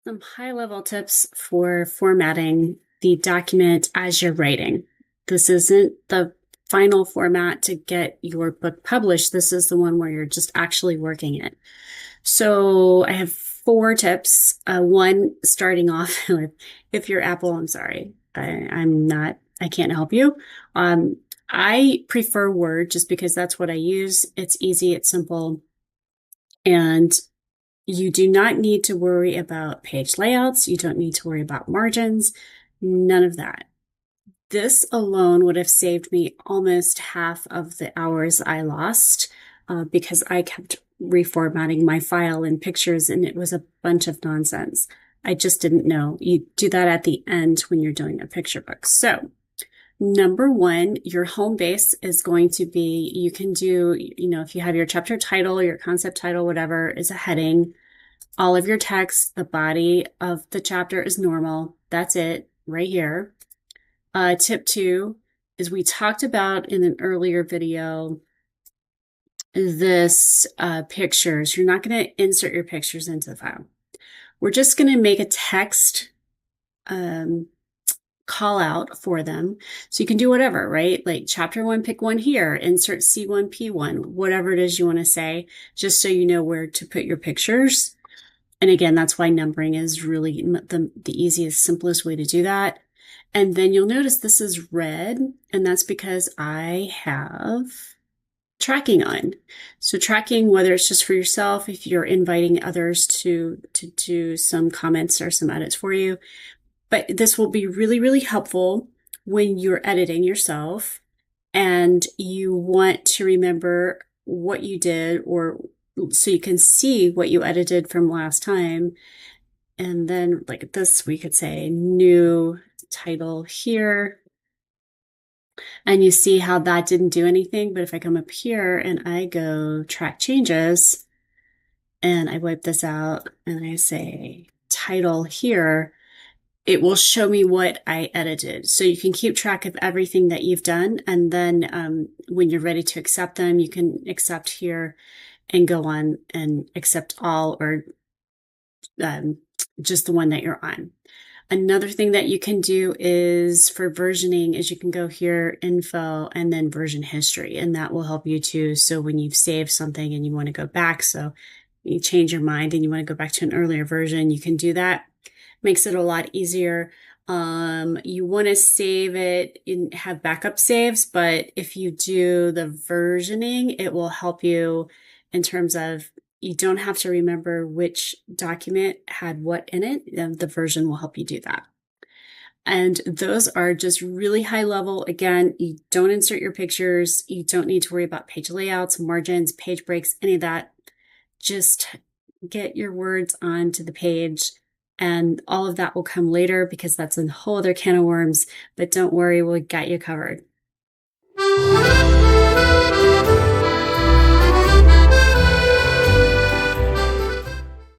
Some high-level tips for formatting the document as you're writing. This isn't the final format to get your book published. This is the one where you're just actually working it. So I have 4 tips. One, starting off with, if you're Apple, I'm sorry, I can't help you. I prefer Word just because that's what I use. It's easy, it's simple, and you do not need to worry about page layouts. You don't need to worry about margins, none of that. This alone would have saved me almost half of the hours I lost because I kept reformatting my file and pictures, and it was a bunch of nonsense. I just didn't know. You do that at the end when you're doing a picture book. So number one, your home base is going to be, you can do, if you have your chapter title, your concept title, whatever is a heading, all of your text, the body of the chapter is normal. That's it right here. Tip 2 is we talked about in an earlier video, this pictures. You're not going to insert your pictures into the file. We're just going to make a text call out for them. So you can do whatever, right? Like chapter 1, pick one here, insert C1, P1, whatever it is you want to say, just so you know where to put your pictures. And again, that's why numbering is really the easiest, simplest way to do that. And then you'll notice this is red, and that's because I have tracking on. So tracking, whether it's just for yourself, if you're inviting others to do some comments or some edits for you. But this will be really, really helpful when you're editing yourself and you want to remember what you did, or so you can see what you edited from last time. And then like this, we could say new title here. And you see how that didn't do anything. But if I come up here and I go track changes and I wipe this out and I say title here, it will show me what I edited. So you can keep track of everything that you've done. And then when you're ready to accept them, you can accept here and go on and accept all, or just the one that you're on. Another thing that you can do is for versioning is you can go here, info, and then version history, and that will help you too. So when you've saved something and you want to go back, so you change your mind and you want to go back to an earlier version, you can do that. Makes it a lot easier. You want to save it and have backup saves, but if you do the versioning, it will help you in terms of you don't have to remember which document had what in it. The version will help you do that. And those are just really high level. Again, you don't insert your pictures. You don't need to worry about page layouts, margins, page breaks, any of that. Just get your words onto the page, and all of that will come later because that's a whole other can of worms. But don't worry, we got you covered.